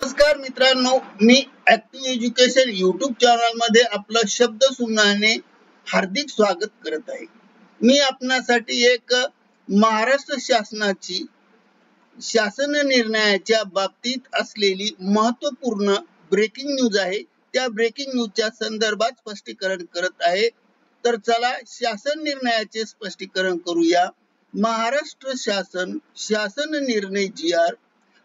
नमस्कार मित्रांनो, मी active education YouTube channel मध्ये आपलं शब्द सुमनाने हार्दिक स्वागत करत आहे। मी आपणासाठी एक महाराष्ट्र शासनाची शासन निर्णयाच्या बाबतीत असलेली महत्त्वपूर्ण ब्रेकिंग न्यूज आहे। त्या ब्रेकिंग न्यूजच्या संदर्भात स्पष्टीकरण करत आहे। तर चला शासन निर्णयाचे स्पष्टीकरण करूया। महाराष्ट्र शासन निर्णय GR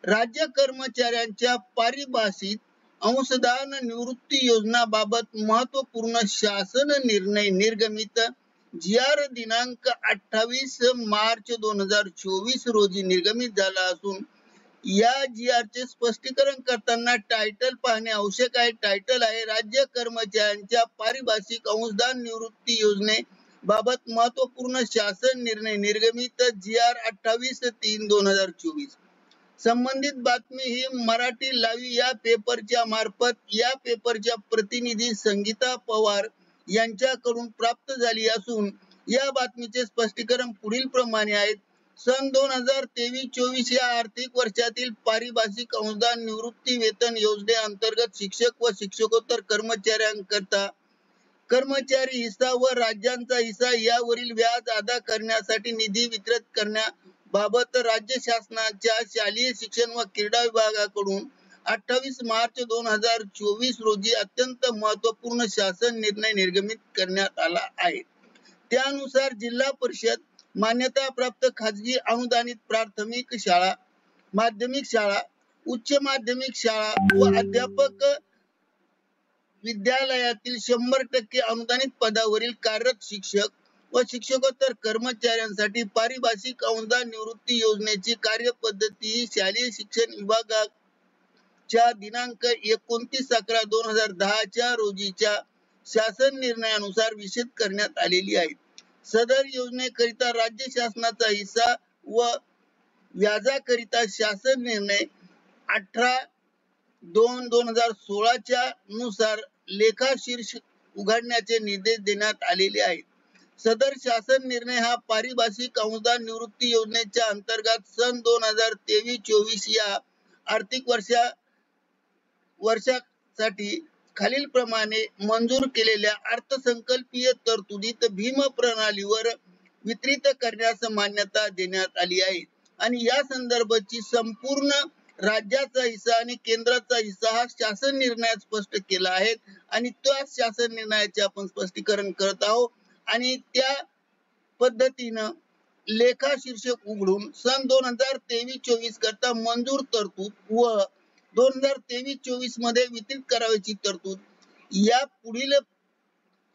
राज्य कर्मचाऱ्यांच्या पारिभाषिक अंशदान निवृत्ती योजनाबाबत महत्त्वपूर्ण शासन निर्णय निर्गमित GR दिनांक 28 मार्च 2024 रोजी निर्गमित झाला असून या GR चे स्पष्टीकरण करताना टायटल पाहणे आवश्यक आहे। टायटल आहे राज्य कर्मचाऱ्यांच्या पारिभाषिक अंशदान निवृत्ती योजनेबाबत महत्त्वपूर्ण शासन निर्णय निर्गमित GR 28/3/2024। संबंधित बातमी ही मराठी लाईव्ह या पेपरच्या मार्फत या पेपरच्या प्रतिनिधी संगीता पवार यांच्याकडून प्राप्त झाली असून या बातमीचे स्पष्टीकरण पुढील प्रमाणे आहे। सन 2023-24 या आर्थिक वर्षातील पारिभाषिक अंशदान निवृत्ती वेतन योजनेअंतर्गत शिक्षक व शिक्षकोत्तर कर्मचाऱ्यांकरता कर्मचारी हिस्सा व राज्यांचा हिस्सा यावरील व्याज अदा करण्यासाठी निधी वितरित करण्याबाबत राज्य शासनाच्या शालेय शिक्षण व क्रीडा विभागाकडून 28 मार्च 2024 रोजी अत्यंत महत्त्वपूर्ण शासन निर्णय निर्गमित करण्यात आला आहे। त्यानुसार जिल्हा परिषद मान्यताप्राप्त खाजगी अनुदानित प्राथमिक शाळा, माध्यमिक शाळा, उच्च माध्यमिक शाळा व अध्यापक विद्यालयातील 100% अनुदानित पदावरील कार्यरत शिक्षक व शिक्षकोत्तर कर्मचाऱ्यांसाठी पारिभाषिक अनुदान निवृत्ती योजनेची कार्यपद्धती ही शालेय शिक्षण विभागाच्या दिनांक 29/11/2010 रोजीच्या शासन निर्णयानुसार विशद करण्यात आलेली आहे। सदर योजनेकरिता राज्य शासनाचा हिस्सा व व्याजाकरिता शासन निर्णय 18/2/2016 नुसार लेखाशीर्ष उघडण्याचे निर्देश देण्यात आलेले आहेत। सदर शासन निर्णय हा पारिभाषिक अनुदान निवृत्ती योजनेच्या अंतर्गत सन 2023-24 या आर्थिक वर्षासाठी खालीलप्रमाणे मंजूर केलेल्या अर्थसंकल्पीय तरतुदीत भीम प्रणालीवर वितरित करण्यास मान्यता देण्यात आली आहे आणि या संदर्भाची संपूर्ण राज्याचा हिस्सा आणि केंद्राचा हिस्सा हा शासन निर्णयात स्पष्ट केला आहे आणि त्या शासन निर्णयाचे आपण स्पष्टीकरण करत आहोत आणि त्या पद्धतीनं लेखा शीर्षक उघडून सन 2023-24 करता मंजूर तरतूद व 2023-24 मध्ये वितरित करावयाची तरतूद या पुढील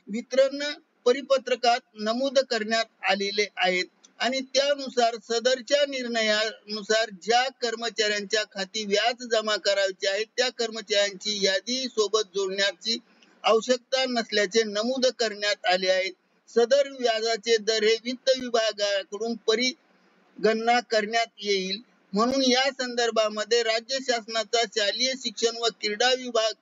वितरण परिपत्रकात नमूद करण्यात आलेले आहेत आणि त्यानुसार सदरच्या निर्णयानुसार ज्या कर्मचाऱ्यांच्या खाती व्याज जमा करायचे आहे त्या कर्मचाऱ्यांची यादी सोबत जोडण्याची आवश्यकता नसल्याचे नमूद करण्यात आले आहे। सदर व्याजाचे दर हे वित्त विभागाकडून परिगणना करण्यात येईल म्हणून या संदर्भामध्ये राज्य शासनाचा शालेय शिक्षण व क्रीडा विभाग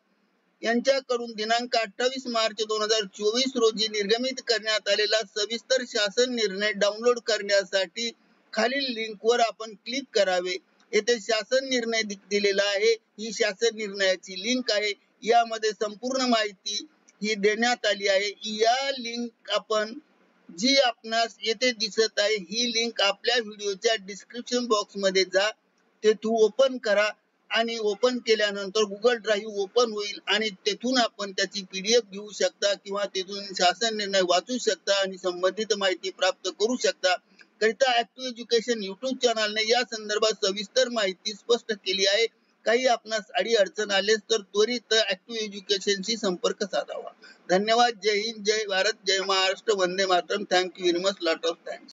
यांच्याकडून दिनांक 28 मार्च 2024 रोजी निर्गमित करण्यात आलेला सविस्तर शासन निर्णय डाउनलोड करण्यासाठी खालील लिंकवर आपण क्लिक करावे। येथे शासन निर्णय दिलेला आहे, ही शासन निर्णयाची लिंक आहे। यामध्ये संपूर्ण माहिती ही देण्यात आली आहे। या लिंक आपण जी आपणास येथे दिसत आहे ही लिंक आपल्या व्हिडिओच्या डिस्क्रिप्शन बॉक्स मध्ये जा, तेथून ओपन करा आणि ओपन केल्यानंतर गुगल ड्राईव्ह ओपन होईल आणि तेथून आपण त्याची PDF घेऊ शकता किंवा तेथून शासन निर्णय वाचू शकता आणि संबंधित माहिती प्राप्त करू शकता। करिता ऍक्टिव्ह एज्युकेशन युट्यूब चॅनलने या संदर्भात सविस्तर माहिती स्पष्ट केली आहे। काही आपणास अडचण आलेच तर त्वरित ऍक्टिव्ह एज्युकेशनशी संपर्क साधावा। धन्यवाद। जय हिंद, जय भारत, जय Maharashtra, Vande Mataram. Thank you very much, lot of thanks.